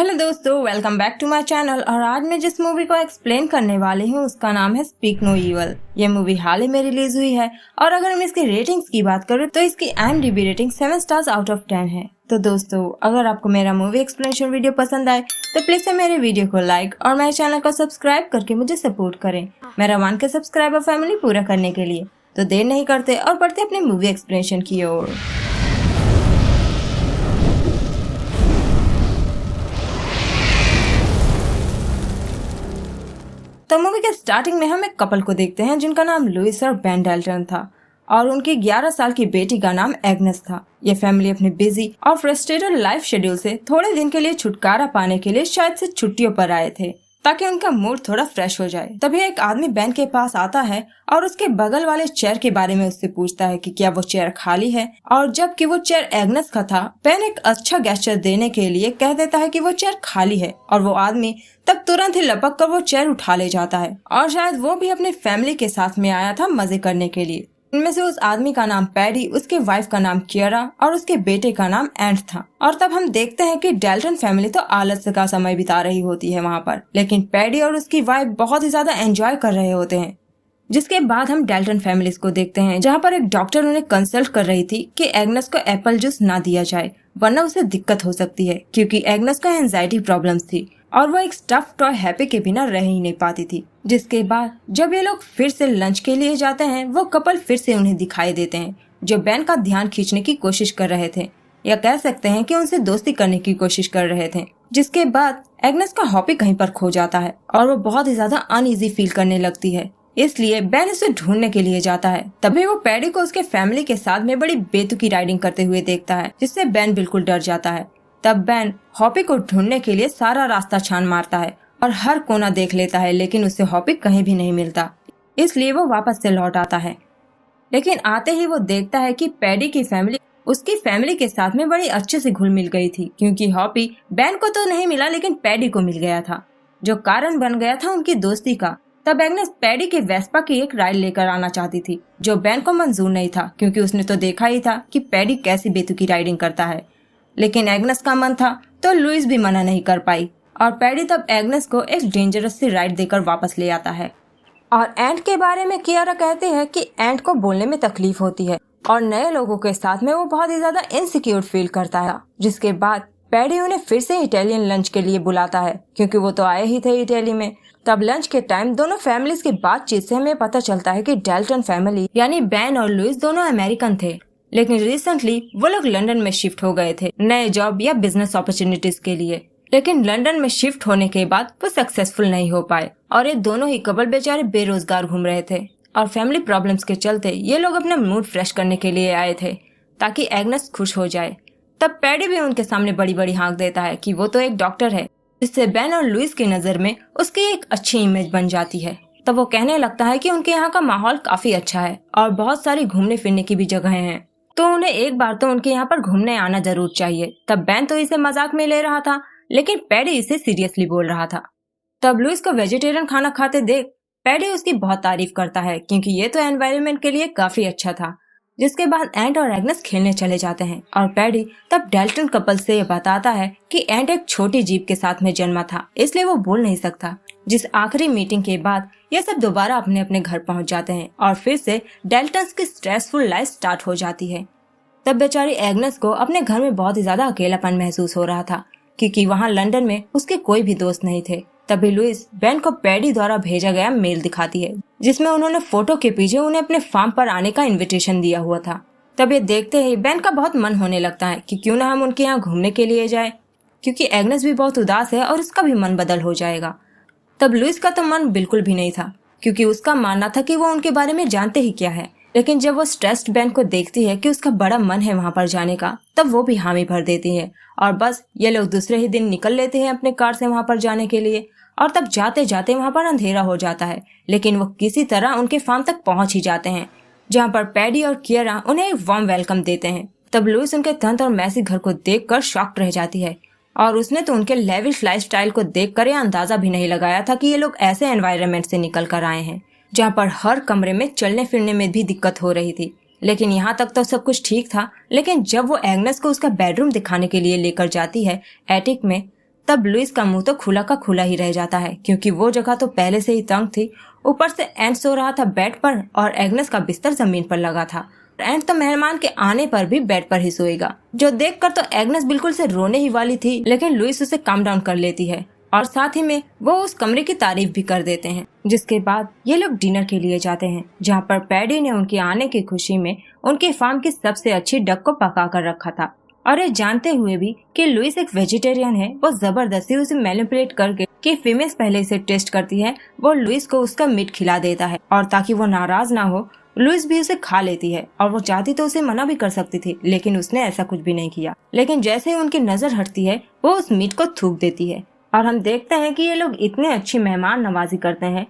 Hello दोस्तों, welcome back to my channel. और आज मैं जिस मूवी को एक्सप्लेन करने वाली हूँ उसका नाम है स्पीक नो ईवल। ये मूवी हाल ही में रिलीज हुई है और अगर हम इसकी रेटिंग्स की बात करें तो इसकी IMDb rating 7 stars out of 10 है। तो दोस्तों, अगर आपको मेरा मूवी एक्सप्लेनेशन वीडियो पसंद आए तो प्लीज से मेरे वीडियो को लाइक और मेरे चैनल को सब्सक्राइब करके मुझे सपोर्ट करें मेरा 1K सब्सक्राइबर फैमिली पूरा करने के लिए। तो देर नहीं करते और बढ़ते अपने मूवी एक्सप्लेनेशन की ओर। तो मूवी के स्टार्टिंग में हम एक कपल को देखते हैं जिनका नाम लुइस और बेन डेल्टन था और उनकी 11 साल की बेटी का नाम एग्नेस था। ये फैमिली अपने बिजी और फ्रस्ट्रेटेड लाइफ शेड्यूल से थोड़े दिन के लिए छुटकारा पाने के लिए शायद से छुट्टियों पर आए थे ताकि उनका मूड थोड़ा फ्रेश हो जाए। तभी एक आदमी बेन के पास आता है और उसके बगल वाले चेयर के बारे में उससे पूछता है कि क्या वो चेयर खाली है, और जबकि वो चेयर एग्नेस का था, बेन एक अच्छा गेस्चर देने के लिए कह देता है कि वो चेयर खाली है और वो आदमी तब तुरंत ही लपक कर वो चेयर उठा ले जाता है और शायद वो भी अपनी फैमिली के साथ में आया था मजे करने के लिए। इनमें से उस आदमी का नाम पैडी, उसके वाइफ का नाम कियरा और उसके बेटे का नाम एंट था। और तब हम देखते हैं कि डेल्टन फैमिली तो आलस्य का समय बिता रही होती है वहाँ पर, लेकिन पैडी और उसकी वाइफ बहुत ही ज्यादा एंजॉय कर रहे होते हैं। जिसके बाद हम डेल्टन फैमिलीज को देखते हैं जहाँ पर एक डॉक्टर उन्हें कंसल्ट कर रही थी कि एग्नेस को एप्पल जूस ना दिया जाए वरना उसे दिक्कत हो सकती है, क्योंकि एग्नेस को एंजाइटी प्रॉब्लम्स थी और वो एक स्टफ टॉय हैप्पी के बिना रह ही नहीं पाती थी। जिसके बाद जब ये लोग फिर से लंच के लिए जाते हैं, वो कपल फिर से उन्हें दिखाई देते हैं जो बेन का ध्यान खींचने की कोशिश कर रहे थे, या कह सकते हैं कि उनसे दोस्ती करने की कोशिश कर रहे थे। जिसके बाद एग्नेस का हॉबी कहीं पर खो जाता है और वो बहुत ही ज्यादा अनईजी फील करने लगती है, इसलिए बेन उसे ढूंढने के लिए जाता है। तभी वो पैडी को उसके फैमिली के साथ में बड़ी बेतुकी राइडिंग करते हुए देखता है, जिससे बेन बिल्कुल डर जाता है। तब बेन हॉपी को ढूंढने के लिए सारा रास्ता छान मारता है और हर कोना देख लेता है, लेकिन उसे हॉपी कहीं भी नहीं मिलता, इसलिए वो वापस से लौट आता है। लेकिन आते ही वो देखता है कि पैडी की फैमिली उसकी फैमिली के साथ में बड़ी अच्छे से घुल मिल गई थी, क्योंकि हॉपी बेन को तो नहीं मिला लेकिन पैडी को मिल गया था, जो कारण बन गया था उनकी दोस्ती का। तब एग्नेस पैडी के वेस्पा की एक राइड लेकर आना चाहती थी, जो बेन को मंजूर नहीं था, क्योंकि उसने तो देखा ही था कि पैडी कैसी बेतुकी राइडिंग करता है। लेकिन एग्नेस का मन था तो लुइस भी मना नहीं कर पाई और पैडी तब एग्नेस को एक डेंजरस सी राइड देकर वापस ले आता है। और एंट के बारे में कियारा कहते हैं कि एंट को बोलने में तकलीफ होती है और नए लोगों के साथ में वो बहुत ही ज्यादा इनसिक्योर फील करता है। जिसके बाद पैडी उन्हें फिर से इटालियन लंच के लिए बुलाता है, क्योंकि वो तो आए ही थे इटली में। तब लंच के टाइम दोनों फैमिलीज की बातचीत से हमें पता चलता है कि डेल्टन फैमिली यानी बेन और लुइस दोनों अमेरिकन थे, लेकिन रिसेंटली वो लोग लंदन में शिफ्ट हो गए थे नए जॉब या बिजनेस अपॉर्चुनिटीज के लिए। लेकिन लंदन में शिफ्ट होने के बाद वो सक्सेसफुल नहीं हो पाए और ये दोनों ही कपल बेचारे बेरोजगार घूम रहे थे और फैमिली प्रॉब्लम्स के चलते ये लोग अपना मूड फ्रेश करने के लिए आए थे ताकि एग्नेस खुश हो जाए। तब पैडी भी उनके सामने बड़ी बड़ी हाँक देता है कि वो तो एक डॉक्टर है, जिससे बेन और लुइस की नजर में उसकी एक अच्छी इमेज बन जाती है। तब वो कहने लगता है कि उनके यहाँ का माहौल काफी अच्छा है और बहुत सारी घूमने फिरने की भी जगहें हैं, तो उन्हें एक बार तो उनके यहाँ पर घूमने आना जरूर चाहिए। तब बेन तो इसे मजाक में ले रहा था, लेकिन पैडी इसे सीरियसली बोल रहा था। तब लुइस को वेजिटेरियन खाना खाते देख पैडी उसकी बहुत तारीफ करता है, क्योंकि ये तो एनवायरनमेंट के लिए काफी अच्छा था। जिसके बाद एंट और एग्नेस खेलने चले जाते हैं और पैडी तब डेल्टन कपल से ये बताता है कि एंट एक छोटी जीप के साथ में जन्मा था, इसलिए वो बोल नहीं सकता। जिस आखिरी मीटिंग के बाद ये सब दोबारा अपने अपने घर पहुंच जाते हैं और फिर से डेल्टन्स की स्ट्रेसफुल लाइफ स्टार्ट हो जाती है। तब बेचारी एग्नेस को अपने घर में बहुत ही ज्यादा अकेलापन महसूस हो रहा था, क्योंकि वहाँ लंदन में उसके कोई भी दोस्त नहीं थे। तभी लुइस बेन को पैडी द्वारा भेजा गया मेल दिखाती है, जिसमें उन्होंने फोटो के पीछे उन्हें अपने फार्म पर आने का इनविटेशन दिया हुआ था। तब ये देखते ही बेन का बहुत मन होने लगता है कि क्यों ना हम उनके यहाँ घूमने के लिए जाए, क्योंकि एग्नेस भी बहुत उदास है और उसका भी मन बदल हो जाएगा। तब लुइस का तो मन बिल्कुल भी नहीं था, क्योंकि उसका मानना था कि वो उनके बारे में जानते ही क्या है। लेकिन जब वो स्ट्रेस्ड बेन को देखती है कि उसका बड़ा मन है वहाँ पर जाने का, तब वो भी हामी भर देती है और बस ये लोग दूसरे ही दिन निकल लेते हैं अपने कार से वहाँ पर जाने के लिए। और तब जाते जाते वहाँ पर अंधेरा हो जाता है, लेकिन वो किसी तरह उनके फार्म तक पहुँच ही जाते हैं, जहाँ पर पैडी और कियरा उन्हें एक वार्म वेलकम देते हैं। तब लुइस उनके तंत और मैसी घर को देखकर शॉक्ड रह जाती है और उसने तो उनके लेविश लाइफस्टाइल को देखकर यह अंदाजा भी नहीं लगाया था कि ये लोग ऐसे एनवायरनमेंट से निकल कर आए हैं जहाँ पर हर कमरे में चलने फिरने में भी दिक्कत हो रही थी। लेकिन यहाँ तक तो सब कुछ ठीक था, लेकिन जब वो एग्नेस को उसका बेडरूम दिखाने के लिए लेकर जाती है एटिक में, तब लुइस का मुंह तो खुला का खुला ही रह जाता है, क्योंकि वो जगह तो पहले से ही तंग थी। ऊपर से एंट सो रहा था बेड पर और एग्नेस का बिस्तर जमीन पर लगा था। एंट तो मेहमान के आने पर भी बेड पर ही सोएगा, जो देखकर तो एग्नेस बिल्कुल से रोने ही वाली थी, लेकिन लुइस उसे काम डाउन कर लेती है और साथ ही में वो उस कमरे की तारीफ भी कर देते हैं। जिसके बाद ये लोग डिनर के लिए जाते हैं, जहाँ पर पैडी ने उनके आने की खुशी में उनके फार्म की सबसे अच्छी डक को पका कर रखा था। और ये जानते हुए भी कि लुइस एक वेजिटेरियन है, वो जबरदस्ती उसे मैनिपुलेट करके कि फीमेल्स पहले इसे टेस्ट करती है, वो लुइस को उसका मीट खिला देता है। और ताकि वो नाराज ना हो, लुइस भी उसे खा लेती है। और वो चाहती तो उसे मना भी कर सकती थी, लेकिन उसने ऐसा कुछ भी नहीं किया। लेकिन जैसे ही उनकी नजर हटती है, वो उस मीट को थूक देती है। और हम देखते हैं कि ये लोग इतने अच्छी मेहमान नवाजी करते हैं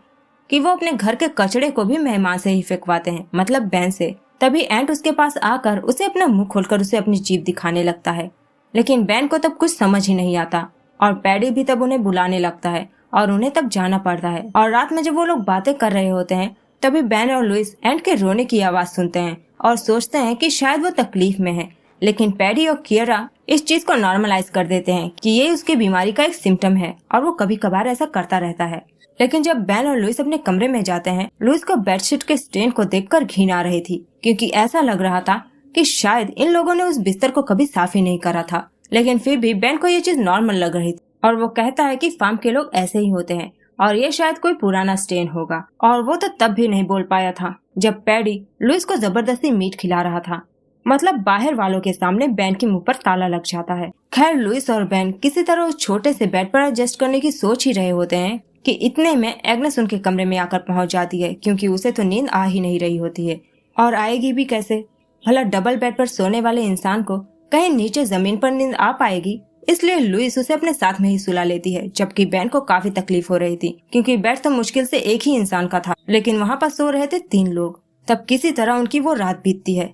कि वो अपने घर के कचड़े को भी मेहमान से ही फेंकवाते हैं, मतलब बैन से। तभी एंट उसके पास आकर उसे अपना मुंह खोलकर उसे अपनी जीभ दिखाने लगता है, लेकिन बैन को तब कुछ समझ ही नहीं आता। और पैडी भी तब उन्हें बुलाने लगता है और उन्हें तब जाना पड़ता है। और रात में जब वो लोग बातें कर रहे होते हैं, तभी बैन और लुइस एंट के रोने की आवाज सुनते हैं और सोचते हैं कि शायद वो तकलीफ में है। लेकिन पैडी और कियरा इस चीज को नॉर्मलाइज कर देते हैं कि ये उसकी बीमारी का एक सिम्टम है और वो कभी कभार ऐसा करता रहता है। लेकिन जब बैन और लुइस अपने कमरे में जाते हैं, लुइस को बेडशीट के स्टेन को देखकर घिन आ रही थी, क्योंकि ऐसा लग रहा था कि शायद इन लोगों ने उस बिस्तर को कभी साफ ही नहीं करा था। लेकिन फिर भी बैन को ये चीज नॉर्मल लग रही थी और वो कहता है कि फार्म के लोग ऐसे ही होते हैं और ये शायद कोई पुराना स्टेन होगा। और वो तो तब भी नहीं बोल पाया था जब पैडी लुइस को जबरदस्ती मीट खिला रहा था, मतलब बाहर वालों के सामने बैन के मुंह पर ताला लग जाता है। खैर लुइस और बैन किसी तरह उस छोटे से बेड पर एडजस्ट करने की सोच ही रहे होते हैं कि इतने में एग्नेस उनके कमरे में आकर पहुंच जाती है, क्योंकि उसे तो नींद आ ही नहीं रही होती है और आएगी भी कैसे। भला डबल बेड पर सोने वाले इंसान को कहीं नीचे जमीन पर नींद आ पाएगी, इसलिए लुइस उसे अपने साथ में ही सुला लेती है। जबकि बैन को काफी तकलीफ हो रही थी, क्योंकि बेड तो मुश्किल से एक ही इंसान का था, लेकिन वहाँ पर सो रहे थे 3 लोग। तब किसी तरह उनकी वो रात बीतती है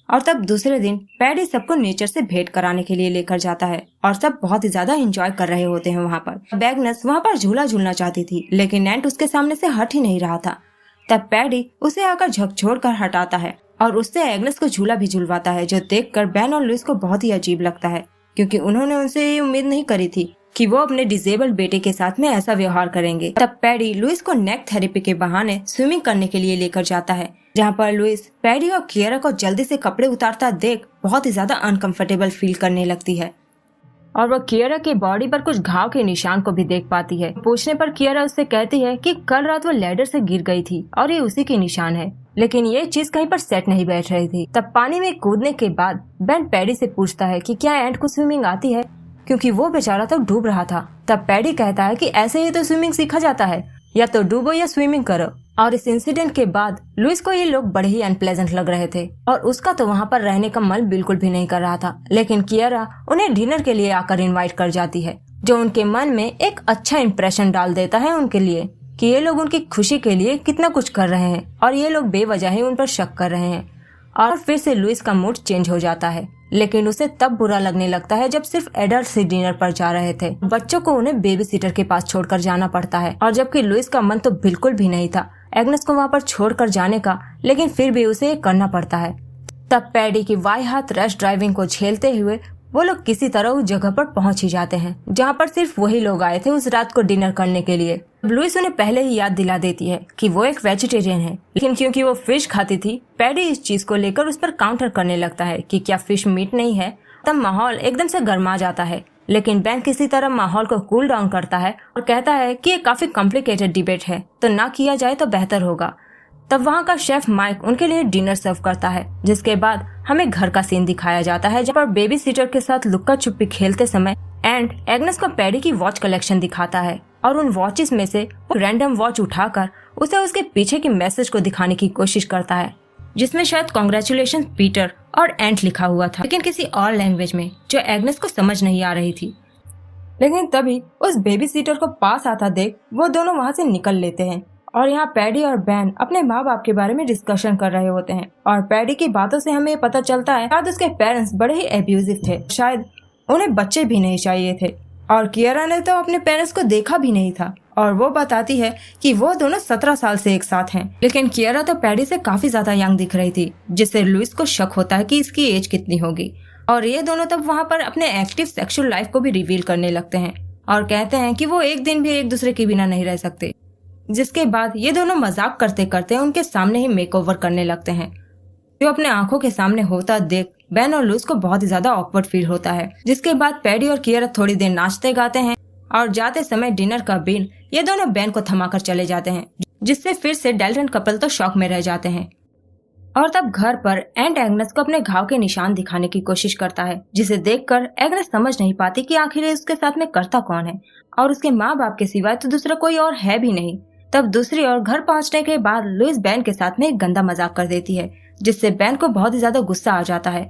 और तब दूसरे दिन पैडी सबको नेचर से भेंट कराने के लिए लेकर जाता है और सब बहुत ही ज्यादा एंजॉय कर रहे होते हैं वहाँ पर। एग्नेस वहाँ पर झूला झूलना चाहती थी, लेकिन एंट उसके सामने से हट ही नहीं रहा था। तब पैडी उसे आकर झकझोर कर हटाता है और उससे एग्नेस को झूला भी झुलवाता है, जो देखकर बैन और लुइस को बहुत ही अजीब लगता है, क्योंकि उन्होंने उनसे ये उम्मीद नहीं करी थी कि वो अपने डिसेबल्ड बेटे के साथ में ऐसा व्यवहार करेंगे। तब पैडी लुइस को नेक थेरेपी के बहाने स्विमिंग करने के लिए लेकर जाता है, जहाँ पर लुइस पैडी और कियरा को जल्दी से कपड़े उतारता देख बहुत ही ज्यादा अनकंफर्टेबल फील करने लगती है। और वो कियरा की बॉडी पर कुछ घाव के निशान को भी देख पाती है। पूछने पर कियरा उससे कहती है कि कल रात वो लैडर से गिर गई थी और ये उसी के निशान है, लेकिन ये चीज कहीं पर सेट नहीं बैठ रही थी। तब पानी में कूदने के बाद बैन पैडी से पूछता है कि क्या एंट को स्विमिंग आती है, क्योंकि वो बेचारा तो डूब रहा था। तब पैडी कहता है कि ऐसे ही तो स्विमिंग सीखा जाता है, या तो डूबो या स्विमिंग करो। और इस इंसिडेंट के बाद लुइस को ये लोग बड़े ही अनप्लेजेंट लग रहे थे और उसका तो वहाँ पर रहने का मन बिल्कुल भी नहीं कर रहा था। लेकिन कियरा उन्हें डिनर के लिए आकर इनवाइट कर जाती है, जो उनके मन में एक अच्छा इंप्रेशन डाल देता है उनके लिए कि ये लोग उनकी खुशी के लिए कितना कुछ कर रहे हैं और ये लोग बेवजह ही उन पर शक कर रहे हैं। और फिर से लुइस का मूड चेंज हो जाता है, लेकिन उसे तब बुरा लगने लगता है जब सिर्फ एडल्ट ही डिनर पर जा रहे थे। बच्चों को उन्हें बेबी सीटर के पास छोड़कर जाना पड़ता है, और जबकि लुइस का मन तो बिल्कुल भी नहीं था एग्नेस को वहाँ पर छोड़कर जाने का, लेकिन फिर भी उसे ये करना पड़ता है। तब पैडी की बाई हाथ रश ड्राइविंग को झेलते हुए वो लोग किसी तरह उस जगह पर पहुंच ही जाते हैं, जहाँ पर सिर्फ वही लोग आए थे उस रात को डिनर करने के लिए। लुइस उन्हें पहले ही याद दिला देती है कि वो एक वेजिटेरियन है, लेकिन क्योंकि वो फिश खाती थी, पैडी इस चीज को लेकर उस पर काउंटर करने लगता है कि क्या फिश मीट नहीं है। तब माहौल एकदम से गर्मा जाता है, लेकिन बैन किसी तरह माहौल को कूल डाउन करता है और कहता है कि ये काफी कॉम्प्लिकेटेड डिबेट है, तो ना किया जाए तो बेहतर होगा। तब वहाँ का शेफ माइक उनके लिए डिनर सर्व करता है, जिसके बाद हमें घर का सीन दिखाया जाता है, जहाँ पर बेबी सीटर के साथ लुक्का छुपी खेलते समय एंड एग्नेस को पैडी की वॉच कलेक्शन दिखाता है और उन वॉचेस में से वो रैंडम वॉच उठाकर उसे उसके पीछे की मैसेज को दिखाने की कोशिश करता है, जिसमें शायद कॉन्ग्रेचुलेशन पीटर और एंट लिखा हुआ था, लेकिन किसी और लैंग्वेज में जो एग्नेस को समझ नहीं आ रही थी। लेकिन तभी उस बेबी सीटर को पास आता देख वो दोनों वहाँ से निकल लेते हैं और यहाँ पैडी और बैन अपने माँ बाप के बारे में डिस्कशन कर रहे होते हैं। और पैडी की बातों से हमें पता चलता है शायद उसके पेरेंट्स बड़े ही एब्यूजिव थे, शायद उन्हें बच्चे भी नहीं चाहिए थे। और कियरा ने तो अपने पेरेंट्स को देखा भी नहीं था और वो बताती है कि वो दोनों 17 साल से एक साथ हैं। लेकिन कियरा तो पैडी से काफी ज्यादा यंग दिख रही थी, जिससे लुइस को शक होता है कि इसकी एज कितनी होगी। और ये दोनों तब वहाँ पर अपने एक्टिव सेक्सुअल लाइफ को भी रिवील करने लगते हैं। और कहते हैं कि वो एक दिन भी एक दूसरे के बिना नहीं रह सकते। जिसके बाद ये दोनों मजाक करते करते उनके सामने ही मेकओवर करने लगते हैं, जो अपने आंखों के सामने होता देख बेन और लुइस को बहुत ही ज्यादा ऑकवर्ड फील होता है। जिसके बाद पैडी और कियारा थोड़ी देर नाचते गाते हैं और जाते समय डिनर का बिल ये दोनों बेन को थमाकर चले जाते हैं, जिससे फिर से डेल्टन कपल तो शॉक में रह जाते हैं। और तब घर पर एंड एग्नेस को अपने घाव के निशान दिखाने की कोशिश करता है, जिसे देखकर एग्नेस समझ नहीं पाती कि आखिर उसके साथ में करता कौन है, और उसके माँ बाप के सिवाय तो दूसरा कोई और है भी नहीं। तब दूसरी ओर घर पहुंचने के बाद लुइस बेन के साथ में एक गंदा मजाक कर देती है, जिससे बेन को बहुत ही ज्यादा गुस्सा आ जाता है।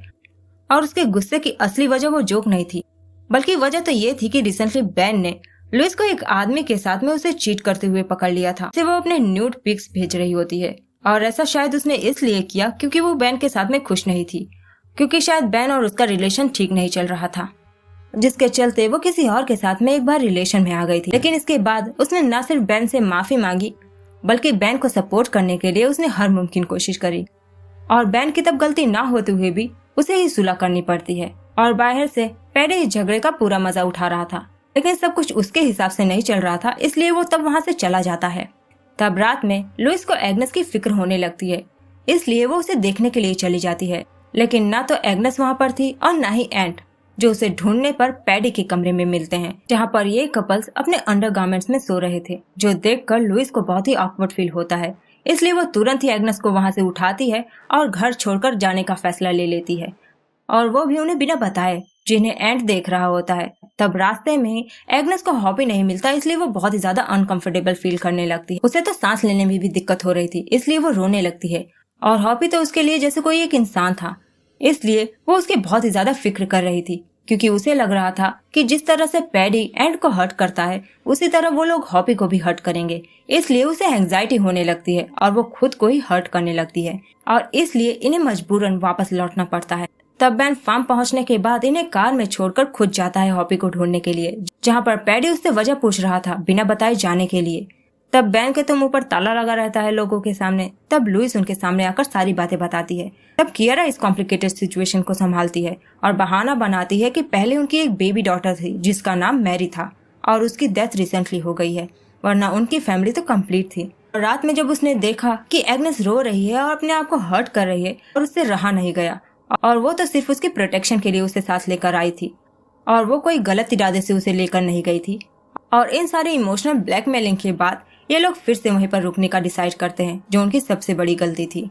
और उसके गुस्से की असली वजह वो जोक नहीं थी, बल्कि वजह तो ये थी कि रिसेंटली बेन ने लुइस को एक आदमी के साथ में उसे चीट करते हुए पकड़ लिया था, जिसे वो अपने न्यूड पिक्स भेज रही होती है। और ऐसा शायद उसने इसलिए किया क्योंकि वो बेन के साथ में खुश नहीं थी, क्योंकि शायद बेन और उसका रिलेशन ठीक नहीं चल रहा था, जिसके चलते वो किसी और के साथ में एक बार रिलेशन में आ गई थी। लेकिन इसके बाद उसने न सिर्फ बेन से माफी मांगी, बल्कि बेन को सपोर्ट करने के लिए उसने हर मुमकिन कोशिश करी। और बेन की तब गलती ना होते हुए भी उसे ही सुलह करनी पड़ती है। और बाहर से पैडी इस झगड़े का पूरा मजा उठा रहा था, लेकिन सब कुछ उसके हिसाब से नहीं चल रहा था, इसलिए वो तब वहाँ से चला जाता है। तब रात में लुइस को एग्नेस की फिक्र होने लगती है, इसलिए वो उसे देखने के लिए चली जाती है। लेकिन ना तो एग्नेस वहाँ पर थी और ना ही एंट, जो उसे ढूंढने पर पैडी के कमरे में मिलते हैं, जहाँ पर ये कपल्स अपने अंडरगारमेंट्स में सो रहे थे, जो देखकर लुइस को बहुत ही ऑकवर्ड फील होता है। इसलिए वो तुरंत ही एग्नेस को वहाँ से उठाती है और घर छोड़कर जाने का फैसला ले लेती है, और वो भी उन्हें बिना बताए, जिन्हें एंट देख रहा होता है। तब रास्ते में ही एग्नेस को हॉबी नहीं मिलता, इसलिए वो बहुत ही ज्यादा अनकंफर्टेबल फील करने लगती है। उसे तो सांस लेने में भी दिक्कत हो रही थी, इसलिए वो रोने लगती है। और हॉबी तो उसके लिए जैसे कोई एक इंसान था, इसलिए वो उसकी बहुत ही ज्यादा फिक्र कर रही थी, क्योंकि उसे लग रहा था कि जिस तरह से पैडी एंट को हर्ट करता है, उसी तरह वो लोग हॉबी को भी हर्ट करेंगे। इसलिए उसे एंजाइटी होने लगती है और वो खुद को ही हर्ट करने लगती है, और इसलिए इन्हें मजबूरन वापस लौटना पड़ता है। तब बेन फार्म पहुंचने के बाद इन्हें कार में छोड़कर खुद जाता है हॉबी को ढूंढने के लिए, जहां पर पैडी उससे वजह पूछ रहा था बिना बताए जाने के लिए। तब बेन के तो मुंह पर ताला लगा रहता है लोगों के सामने। तब लुइस उनके सामने आकर सारी बातें बताती है। तब कियारा इस कॉम्प्लिकेटेड सिचुएशन को संभालती है और बहाना बनाती है कि पहले उनकी एक बेबी डॉटर थी जिसका नाम मैरी था, और उसकी डेथ रिसेंटली हो गई है, वरना उनकी फैमिली तो कंप्लीट थी। और रात में जब उसने देखा कि एग्नेस रो रही है और अपने आप को हर्ट कर रही है, और उससे रहा नहीं गया, और वो तो सिर्फ उसकी प्रोटेक्शन के लिए उसे साथ लेकर आई थी, और वो कोई गलत इरादे से उसे लेकर नहीं गई थी। और इन सारे इमोशनल ब्लैकमेलिंग के बाद ये लोग फिर से वहीं पर रुकने का डिसाइड करते हैं, जो उनकी सबसे बड़ी गलती थी।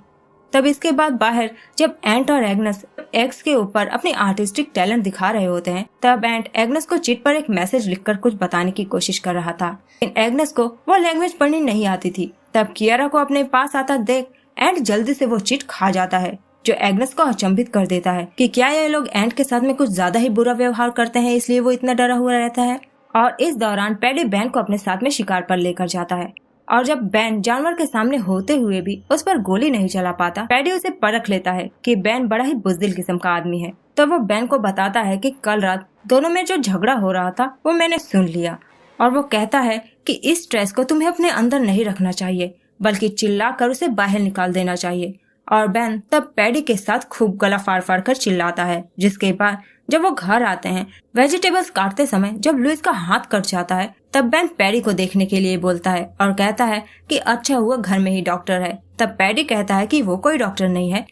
तब इसके बाद बाहर जब एंट और एग्नेस एक्स के ऊपर अपनी आर्टिस्टिक टैलेंट दिखा रहे होते हैं, तब एंट एग्नेस को चिट पर एक मैसेज लिखकर कुछ बताने की कोशिश कर रहा था, लेकिन एग्नेस को वो लैंग्वेज पढ़नी नहीं आती थी। तब कियारा को अपने पास आता देख एंट जल्दी से वो चिट खा जाता है, जो एग्नेस को अचंभित कर देता है कि क्या ये लोग एंट के साथ में कुछ ज्यादा ही बुरा व्यवहार करते हैं, इसलिए वो इतना डरा हुआ रहता है। और इस दौरान पैडी बेन को अपने साथ में शिकार पर लेकर जाता है, और जब बेन जानवर के सामने होते हुए भी उस पर गोली नहीं चला पाता, पैडी उसे परख लेता है कि बेन बड़ा ही बुज़दिल किस्म का आदमी है। तो वो बेन को बताता है कि कल रात दोनों में जो झगड़ा हो रहा था वो मैंने सुन लिया, और वो कहता है कि इस स्ट्रेस को तुम्हें अपने अंदर नहीं रखना चाहिए, बल्कि चिल्लाकर उसे बाहर निकाल देना चाहिए। और बेन तब पैडी के साथ खूब गला फाड़ फाड़ कर चिल्लाता है। जिसके बाद जब वो घर आते हैं, वेजिटेबल्स काटते समय जब लुइस का हाथ कट जाता है, तब बेन पैडी को देखने के लिए बोलता है और कहता है कि अच्छा हुआ घर में ही डॉक्टर है। तब पैडी कहता है कि वो कोई डॉक्टर नहीं है,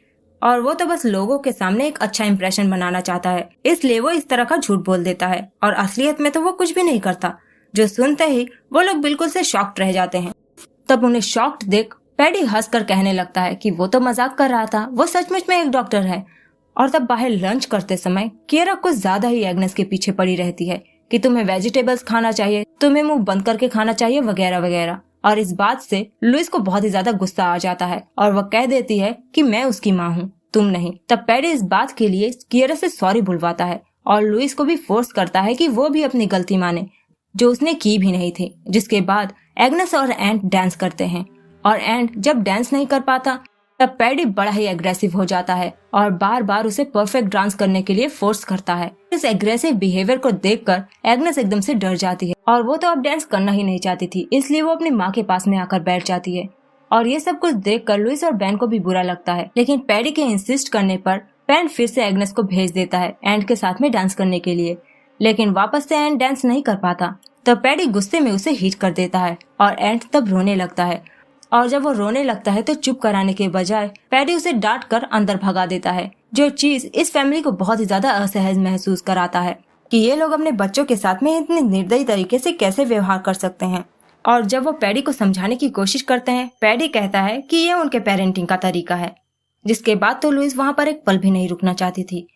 और वो तो बस लोगों के सामने एक अच्छा इंप्रेशन बनाना चाहता है, इसलिए वो इस तरह का झूठ बोल देता है, और असलियत में तो वो कुछ भी नहीं करता। जो सुनते ही वो लोग बिल्कुल से शॉक्ड रह जाते हैं। तब उन्हें शॉक्ड देख पैडी हंसकर कहने लगता है कि वो तो मजाक कर रहा था, वो सचमुच में एक डॉक्टर है। और तब बाहर लंच करते समय कियारा कुछ ज्यादा ही एग्नेस के पीछे पड़ी रहती है कि तुम्हें वेजिटेबल्स खाना चाहिए, तुम्हें मुंह बंद करके खाना चाहिए, वगैरह वगैरह। और इस बात से लुइस को बहुत ही ज्यादा गुस्सा आ जाता है, और वह कह देती है कि मैं उसकी माँ हूँ, तुम नहीं। तब पैडी इस बात के लिए कियारा से सॉरी बुलवाता है, और लुइस को भी फोर्स करता है कि वो भी अपनी गलती माने, जो उसने की भी नहीं थी। जिसके बाद एग्नेस और एंट डांस करते हैं, और एंट जब डांस नहीं कर पाता, तब पैडी बड़ा ही एग्रेसिव हो जाता है और बार बार उसे परफेक्ट डांस करने के लिए फोर्स करता है। इस एग्रेसिव बिहेवियर को देखकर एग्नेस एकदम से डर जाती है, और वो तो अब डांस करना ही नहीं चाहती थी, इसलिए वो अपनी माँ के पास में आकर बैठ जाती है। और ये सब कुछ देखकर लुइस और बेन को भी बुरा लगता है, लेकिन पैडी के इंसिस्ट करने पर बेन फिर से एग्नेस को भेज देता है एंट के साथ में डांस करने के लिए। लेकिन वापस से एंड डांस नहीं कर पाता। तब पैडी गुस्से में उसे हिट कर देता है और एंड तब रोने लगता है। और जब वो रोने लगता है तो चुप कराने के बजाय पैडी उसे डांट कर अंदर भगा देता है, जो चीज इस फैमिली को बहुत ही ज्यादा असहज महसूस कराता है कि ये लोग अपने बच्चों के साथ में इतने निर्दयी तरीके से कैसे व्यवहार कर सकते हैं। और जब वो पैडी को समझाने की कोशिश करते हैं, पैडी कहता है कि ये उनके पेरेंटिंग का तरीका है। जिसके बाद तो लुइस वहाँ पर एक पल भी नहीं रुकना चाहती थी,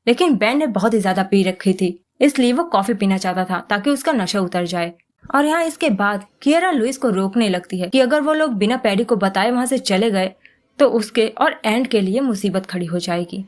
लेकिन बेन ने बहुत ही ज्यादा पी रखी थी, इसलिए वो कॉफी पीना चाहता था ताकि उसका नशा उतर जाए। और यहाँ इसके बाद किएरा लुइस को रोकने लगती है कि अगर वो लोग बिना पैडी को बताए वहाँ से चले गए तो उसके और एंड के लिए मुसीबत खड़ी हो जाएगी।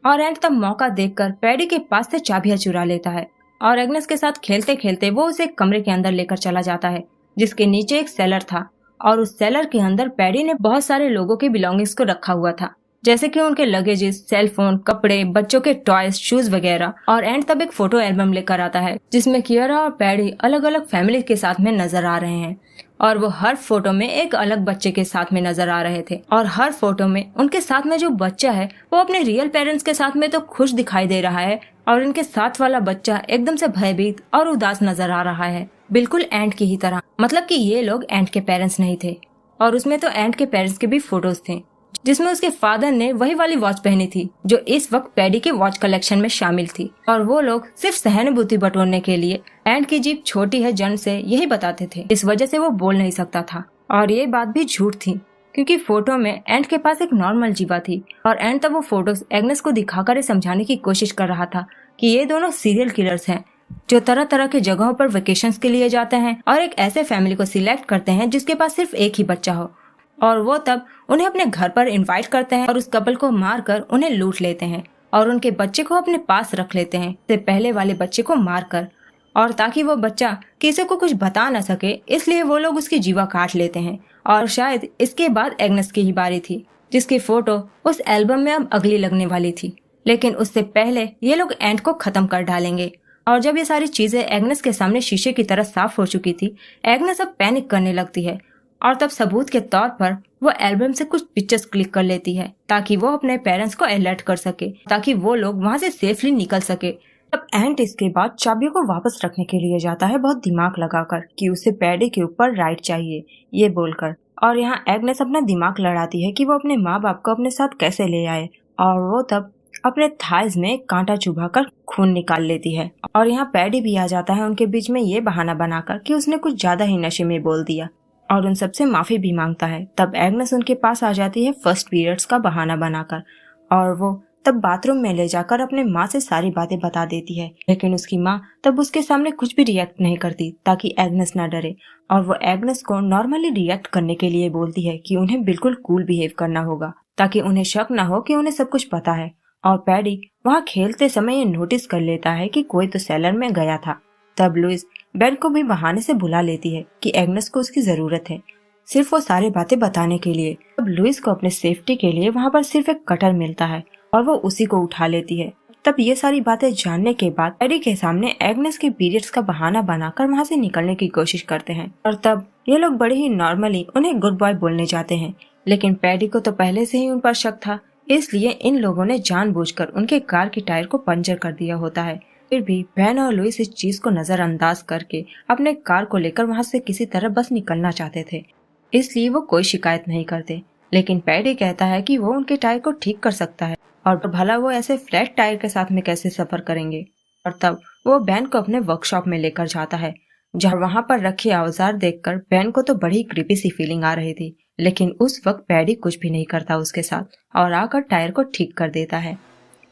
और एंड तब मौका देखकर पैडी के पास से चाबियां चुरा लेता है और एग्नेस के साथ खेलते खेलते वो उसे एक कमरे के अंदर लेकर चला जाता है, जिसके नीचे एक सेलर था। और उस सेलर के अंदर पैडी ने बहुत सारे लोगों के बिलोंगिंग्स को रखा हुआ था, जैसे कि उनके लगेजेस, सेलफोन, कपड़े, बच्चों के टॉयज, शूज वगैरह। और एंड तब एक फोटो एल्बम लेकर आता है जिसमें किएरा और पैडी अलग अलग फैमिली के साथ में नजर आ रहे हैं। और वो हर फोटो में एक अलग बच्चे के साथ में नजर आ रहे थे, और हर फोटो में उनके साथ में जो बच्चा है वो अपने रियल पेरेंट्स के साथ में तो खुश दिखाई दे रहा है, और इनके साथ वाला बच्चा एकदम से भयभीत और उदास नजर आ रहा है, बिल्कुल एंड की ही तरह। मतलब कि ये लोग एंड के पेरेंट्स नहीं थे। और उसमें तो एंड के पेरेंट्स के भी फोटोज थे, जिसमें उसके फादर ने वही वाली वॉच पहनी थी जो इस वक्त पैडी के वॉच कलेक्शन में शामिल थी। और वो लोग सिर्फ सहानुभूति बटोरने के लिए एंड की जीभ छोटी है जन्म से यही बताते थे, इस वजह से वो बोल नहीं सकता था। और ये बात भी झूठ थी, क्योंकि फोटो में एंड के पास एक नॉर्मल जीवा थी। और एंड तब वो फोटोज एग्नेस को दिखाकर समझाने की कोशिश कर रहा था कि ये दोनों सीरियल किलर्स हैं जो तरह तरह के जगहों पर वेकेशंस के लिए जाते हैं और एक ऐसे फैमिली को सिलेक्ट करते हैं जिसके पास सिर्फ एक ही बच्चा हो। और वो तब उन्हें अपने घर पर इनवाइट करते हैं और उस कपल को मारकर उन्हें लूट लेते हैं और उनके बच्चे को अपने पास रख लेते हैं, से पहले वाले बच्चे को मारकर। और ताकि वो बच्चा किसी को कुछ बता न सके, इसलिए वो लोग उसकी जीवा काट लेते हैं। और शायद इसके बाद एग्नेस की ही बारी थी, जिसकी फोटो उस एल्बम में अब अगली लगने वाली थी। लेकिन उससे पहले ये लोग एंड को खत्म कर डालेंगे। और जब ये सारी चीजें एग्नेस के सामने शीशे की तरह साफ हो चुकी थी, एग्नेस अब पैनिक करने लगती है। और तब सबूत के तौर पर वो एल्बम से कुछ पिक्चर्स क्लिक कर लेती है ताकि वो अपने पेरेंट्स को अलर्ट कर सके, ताकि वो लोग वहाँ से सेफली निकल सके। तब एंड इसके बाद चाबियों को वापस रखने के लिए जाता है, बहुत दिमाग लगाकर कि उसे पैडी के ऊपर राइट चाहिए ये बोलकर। और यहाँ एग्नेस अपना दिमाग लड़ाती है कि वो अपने माँ बाप को अपने साथ कैसे ले आए। और वो तब अपने थाइज में कांटा चुभाकर खून निकाल लेती है। और यहाँ पैडी भी आ जाता है उनके बीच में ये बहाना बनाकर कि उसने कुछ ज्यादा ही नशे में बोल दिया, और उन सबसे माफी भी मांगता है। तब एग्नेस उनके पास आ जाती है फर्स्ट पीरियड्स का बहाना बनाकर, और वो तब बाथरूम में ले जाकर अपने माँ से सारी बातें बता देती है। लेकिन उसकी माँ तब उसके सामने कुछ भी रिएक्ट नहीं करती ताकि एग्नेस ना डरे। और वो एग्नेस को नॉर्मली रिएक्ट करने के लिए बोलती है कि उन्हें बिल्कुल कूल बिहेव करना होगा ताकि उन्हें शक न हो कि उन्हें सब कुछ पता है। और पैडी वहाँ खेलते समय ये नोटिस कर लेता है कि कोई तो सेलर में गया था। तब लुइस बेन को भी बहाने से बुला लेती है कि एग्नेस को उसकी जरूरत है, सिर्फ वो सारी बातें बताने के लिए। तब लुइस को अपने सेफ्टी के लिए वहाँ पर सिर्फ एक कटर मिलता है और वो उसी को उठा लेती है। तब ये सारी बातें जानने के बाद पैडी के सामने एग्नेस के पीरियड्स का बहाना बनाकर वहाँ से निकलने की कोशिश करते हैं। और तब ये लोग बड़े ही नॉर्मली उन्हें गुड बॉय बोलने जाते हैं, लेकिन पैडी को तो पहले से ही उन पर शक था, इसलिए इन लोगों ने जानबूझकर उनके कार की टायर को पंचर कर दिया होता है। फिर भी बेन और लुइस इस चीज को नजरअंदाज करके अपने कार को लेकर वहाँ से किसी तरह बस निकलना चाहते थे, इसलिए वो कोई शिकायत नहीं करते। लेकिन पैडी कहता है कि वो उनके टायर को ठीक कर सकता है, और भला वो ऐसे फ्लैट टायर के साथ में कैसे सफर करेंगे। और तब वो बेन को अपने वर्कशॉप में लेकर जाता है, जहाँ वहाँ पर रखे औजार देखकर बेन को तो बड़ी क्रीपी सी फीलिंग आ रही थी। लेकिन उस वक्त पैडी कुछ भी नहीं करता उसके साथ, और आकर टायर को ठीक कर देता है।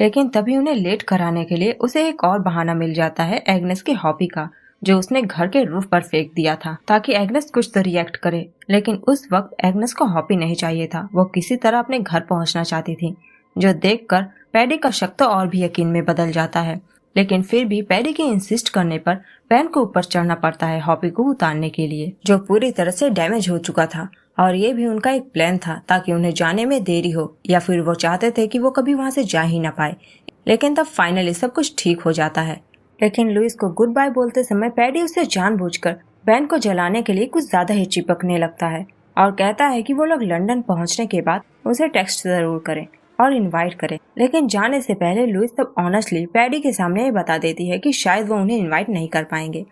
लेकिन तभी उन्हें लेट कराने के लिए उसे एक और बहाना मिल जाता है एग्नेस के हॉबी का, जो उसने घर के रूफ पर फेंक दिया था ताकि एग्नेस कुछ तो रिएक्ट करे। लेकिन उस वक्त एग्नेस को हॉबी नहीं चाहिए था, वो किसी तरह अपने घर पहुंचना चाहती थी, जो देखकर पैडी का शक तो और भी यकीन में बदल जाता है। लेकिन फिर भी पैडी के इंसिस्ट करने पर बेन को ऊपर चढ़ना पड़ता है हॉबी को उतारने के लिए, जो पूरी तरह से डैमेज हो चुका था। और ये भी उनका एक प्लान था ताकि उन्हें जाने में देरी हो, या फिर वो चाहते थे कि वो कभी वहाँ से जा ही ना पाए। लेकिन तब फाइनली सब कुछ ठीक हो जाता है। लेकिन लुइस को गुड बाय बोलते समय पैडी उसे जानबूझकर बेन को जलाने के लिए कुछ ज्यादा ही चिपकने लगता है और कहता है कि वो लोग लंदन पहुँचने के बाद उसे टेक्स्ट जरूर करें। और इनवाइट करे। लेकिन जाने से पहले लुइस तब ऑनेस्टली पैडी के सामने ये बता देती है कि शायद वो उन्हें इनवाइट नहीं कर पाएंगे,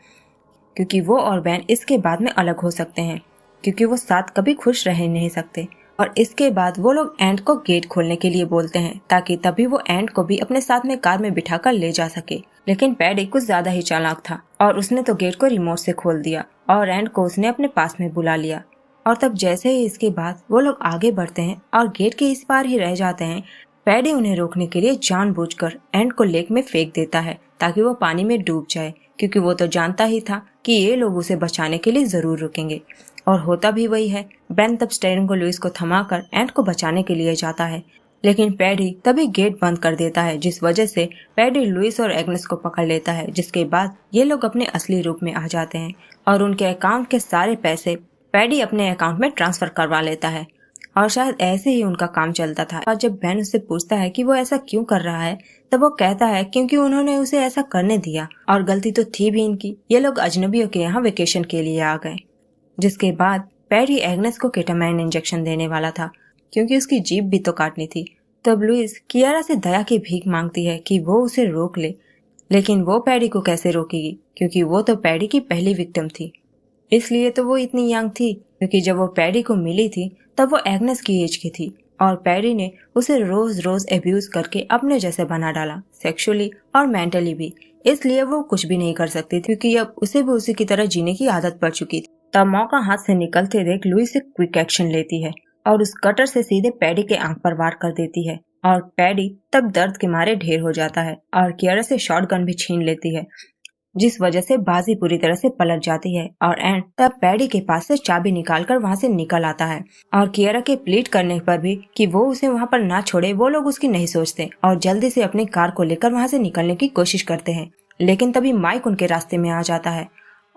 क्योंकि वो और बेन इसके बाद में अलग हो सकते हैं, क्योंकि वो साथ कभी खुश रह नहीं सकते। और इसके बाद वो लोग एंड को गेट खोलने के लिए बोलते हैं, ताकि तभी वो एंड को भी अपने साथ में कार में बिठाकर ले जा सके। लेकिन पैडी कुछ ज्यादा ही चालाक था और उसने तो गेट को रिमोट से खोल दिया और एंड को उसने अपने पास में बुला लिया। और तब जैसे ही इसके बाद वो लोग आगे बढ़ते हैं और गेट के इस पार ही रह जाते हैं, पैडी उन्हें रोकने के लिए जानबूझकर एंड को लेक में फेंक देता है ताकि वो पानी में डूब जाए, क्योंकि वो तो जानता ही था कि ये लोग उसे बचाने के लिए जरूर रुकेंगे। और होता भी वही है। बेन तब स्टीयरिंग को लुइस को थमाकर एंड को बचाने के लिए जाता है, लेकिन पैडी तभी गेट बंद कर देता है, जिस वजह से पैडी लुइस और एग्नेस को पकड़ लेता है। जिसके बाद ये लोग अपने असली रूप में आ जाते हैं और उनके अकाउंट के सारे पैसे पैडी अपने अकाउंट में ट्रांसफर करवा लेता है। और शायद ऐसे ही उनका काम चलता था। और जब बेन उससे पूछता है कि वो ऐसा क्यों कर रहा है, तब वो कहता है क्योंकि उन्होंने उसे ऐसा करने दिया और गलती तो थी भी इनकी। ये लोग अजनबियों के यहाँ वेकेशन के लिए आ गए। जिसके बाद पैडी एग्नेस को केटामाइन इंजेक्शन देने वाला था, क्योंकि उसकी जीभ भी तो काटनी थी। तब लुइस कियारा से दया की भीख मांगती है कि वो उसे रोक ले, लेकिन वो पैडी को कैसे रोकेगी, क्योंकि वो तो पैडी की पहली विक्टिम थी। इसलिए तो वो इतनी यंग थी, क्योंकि जब वो पैडी को मिली थी तब वो एग्नेस की एज की थी और पैडी ने उसे रोज रोज एब्यूज करके अपने जैसे बना डाला, सेक्सुअली और मेंटली भी। इसलिए वो कुछ भी नहीं कर सकती थी, क्योंकि अब उसे भी उसी की तरह जीने की आदत पड़ चुकी थी। तब मौका हाथ से निकलते देख लुइस एक क्विक एक्शन लेती है और उस कटर से सीधे पैडी के आंख पर वार कर देती है। और पैडी तब दर्द के मारे ढेर हो जाता है और कियारा से शॉटगन भी छीन लेती है, जिस वजह से बाजी पूरी तरह से पलट जाती है। और एंड तब पैडी के पास से चाबी निकालकर वहां से निकल आता है और कियारा के प्लीड करने पर भी कि वो उसे वहां पर ना छोड़े, वो लोग उसकी नहीं सोचते और जल्दी से अपनी कार को लेकर वहां से निकलने की कोशिश करते हैं। लेकिन तभी माइक उनके रास्ते में आ जाता है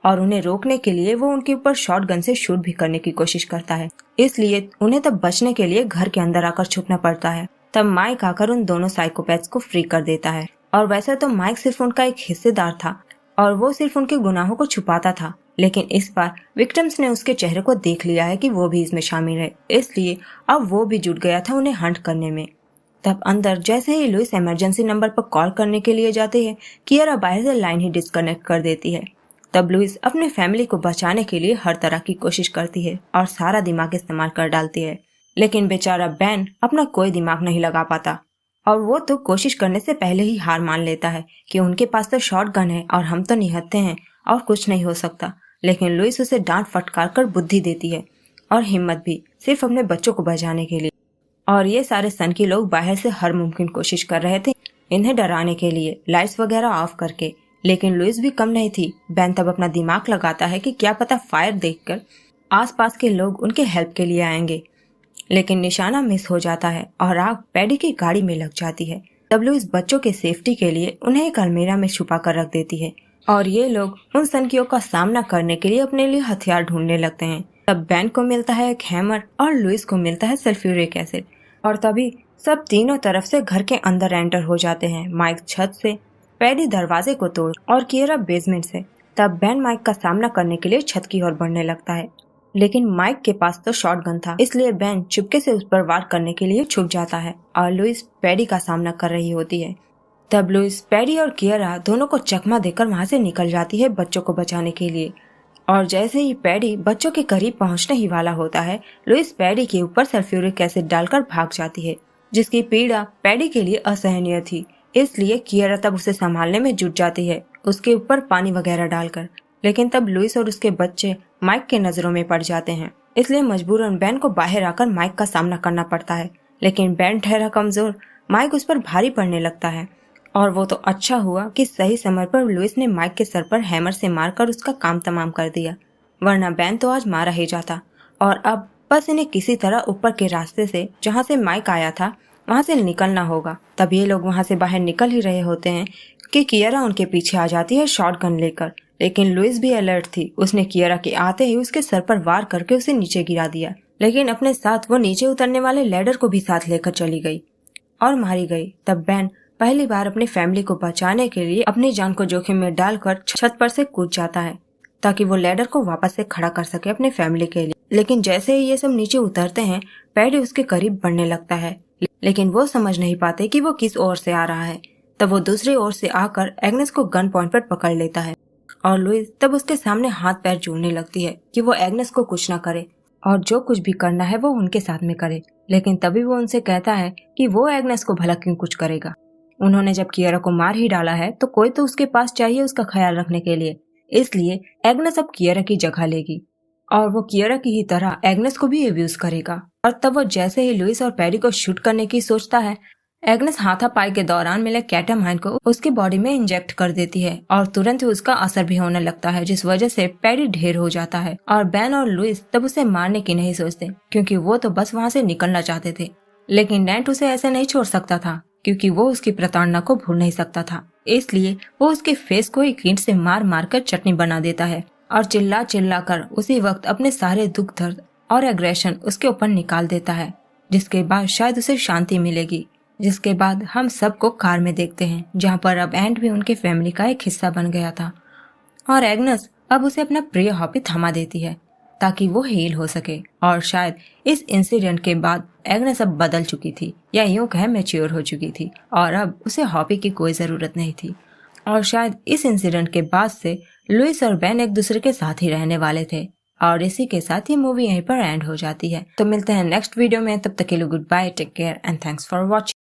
और उन्हें रोकने के लिए वो उनके ऊपर शॉटगन से शूट भी करने की कोशिश करता है। इसलिए उन्हें तब बचने के लिए घर के अंदर आकर छुपना पड़ता है। तब माइक आकर उन दोनों साइकोपैथ्स को फ्री कर देता है। और वैसे तो माइक सिर्फ उनका एक हिस्सेदार था और वो सिर्फ उनके गुनाहों को छुपाता था, लेकिन इस बार विक्टिम्स ने उसके चेहरे को देख लिया है कि वो भी इसमें शामिल है, इसलिए अब वो भी जुट गया था उन्हें हंट करने में। तब अंदर जैसे ही लुइस इमरजेंसी नंबर पर कॉल करने के लिए जाते हैं, कियारा बाहर से लाइन ही डिस्कनेक्ट कर देती है। तब लुइस अपने फैमिली को बचाने के लिए हर तरह की कोशिश करती है और सारा दिमाग इस्तेमाल कर डालती है, लेकिन बेचारा बेन अपना कोई दिमाग नहीं लगा पाता और वो तो कोशिश करने से पहले ही हार मान लेता है कि उनके पास तो शॉटगन है और हम तो निहत्थे हैं और कुछ नहीं हो सकता। लेकिन लुइस उसे डांट फटकार कर बुद्धि देती है और हिम्मत भी, सिर्फ अपने बच्चों को बचाने के लिए। और ये सारे सन के लोग बाहर से हर मुमकिन कोशिश कर रहे थे इन्हें डराने के लिए, लाइट्स वगैरह ऑफ करके, लेकिन लुइस भी कम नहीं थी। बेन तब अपना दिमाग लगाता है कि क्या पता फायर देखकर आसपास के लोग उनके हेल्प के लिए आएंगे, लेकिन निशाना मिस हो जाता है और आग पैडी की गाड़ी में लग जाती है। तब लुइस बच्चों के सेफ्टी के लिए उन्हें एक अलमीरा में छुपा कर रख देती है और ये लोग उन सनकियों का सामना करने के लिए अपने लिए हथियार ढूंढने लगते हैं। तब बेन को मिलता है एक हैमर और लुइस को मिलता है सल्फ्यूरिक एसिड और तभी सब तीनों तरफ से घर के अंदर एंटर हो जाते हैं। माइक छत से, पैडी दरवाजे को तोड़ और कियारा बेसमेंट से। तब बेन माइक का सामना करने के लिए छत की ओर बढ़ने लगता है, लेकिन माइक के पास तो शॉटगन था, इसलिए बेन चुपके से उस पर वार करने के लिए छुप जाता है और लुइस पैडी का सामना कर रही होती है। तब लुइस, पैडी और कियारा दोनों को चकमा देकर वहां से निकल जाती है बच्चों को बचाने के लिए। और जैसे ही पैडी बच्चों के करीब पहुंचने ही वाला होता है, लुइस पैडी के ऊपर सल्फ्यूरिक एसिड डालकर भाग जाती है, जिसकी पीड़ा पैडी के लिए असहनीय थी। इसलिए कियारा तब उसे संभालने में जुट जाती है, उसके ऊपर पानी वगैरह डालकर। लेकिन तब लुइस और उसके बच्चे माइक के नजरों में पड़ जाते हैं, इसलिए मजबूरन बेन को बाहर आकर माइक का सामना करना पड़ता है। लेकिन बेन ठहरा कमजोर, माइक उस पर भारी पड़ने लगता है और वो तो अच्छा हुआ कि सही समय पर लुइस ने माइक के सर पर हैमर से मारकर उसका काम तमाम कर दिया, वरना बेन तो आज मारा ही जाता। और अब बस इन्हें किसी तरह ऊपर के रास्ते से, जहाँ से माइक आया था, वहाँ से निकलना होगा। तब ये लोग वहाँ से बाहर निकल ही रहे होते हैं कि कियारा उनके पीछे आ जाती है शॉटगन लेकर। लेकिन लुइस भी अलर्ट थी, उसने कियारा के आते ही उसके सर पर वार करके उसे नीचे गिरा दिया, लेकिन अपने साथ वो नीचे उतरने वाले लैडर को भी साथ लेकर चली गई और मारी गई। तब बेन पहली बार अपनी फैमिली को बचाने के लिए अपनी जान को जोखिम में डालकर छत पर से कूद जाता है ताकि वो लैडर को वापस से खड़ा कर सके अपने फैमिली के लिए। लेकिन जैसे ही ये सब नीचे उतरते हैं, पैडी उसके करीब बढ़ने लगता है, लेकिन वो समझ नहीं पाते कि वो किस ओर से आ रहा है। तब वो दूसरी ओर से आकर एग्नेस को गन पॉइंट पर पकड़ लेता है और लुइस तब उसके सामने हाथ पैर जोड़ने लगती है कि वो एग्नेस को कुछ न करे और जो कुछ भी करना है वो उनके साथ में करे। लेकिन तभी वो उनसे कहता है कि वो एग्नेस को भला क्यों कुछ करेगा। उन्होंने जब कियारा को मार ही डाला है तो कोई तो उसके पास चाहिए उसका ख्याल रखने के लिए, इसलिए एग्नेस अब कियारा की जगह लेगी और वो कियारा की ही तरह एग्नेस को भी अब्यूज करेगा। और तब वो जैसे ही लुइस और पैडी को शूट करने की सोचता है, एग्नेस हाथापाई के दौरान मिले कैटामाइन को उसकी बॉडी में इंजेक्ट कर देती है और तुरंत ही उसका असर भी होने लगता है, जिस वजह से पैडी ढेर हो जाता है। और बेन और लुइस तब उसे मारने की नहीं सोचते क्योंकि वो तो बस वहाँ से निकलना चाहते थे। लेकिन डेंट उसे ऐसे नहीं छोड़ सकता था क्योंकि वो उसकी प्रताड़ना को भूल नहीं सकता था, इसलिए वो उसके फेस को एक ईंट से मार मार कर चटनी बना देता है और चिल्ला चिल्ला कर उसी वक्त अपने सारे दुख दर्द और एग्रेशन उसके ऊपर निकाल देता है, जिसके बाद शायद उसे शांति मिलेगी। जिसके बाद हम सबको कार में देखते हैं जहाँ पर अब एंट भी उनके फैमिली का एक हिस्सा बन गया था और एग्नेस अब उसे अपना प्रिय हॉबी थमा देती है ताकि वो हील हो सके। और शायद इस इंसिडेंट के बाद एग्नेस अब बदल चुकी थी या यूं कहे मैच्योर हो चुकी थी और अब उसे हॉबी की कोई ज़रूरत नहीं थी। और शायद इस इंसिडेंट के बाद से लुइस और बेन एक दूसरे के साथ ही रहने वाले थे। और इसी के साथ ही मूवी यहीं पर एंड हो जाती है। तो मिलते हैं नेक्स्ट वीडियो में, तब तक के लिए good bye, take care and thanks for watching.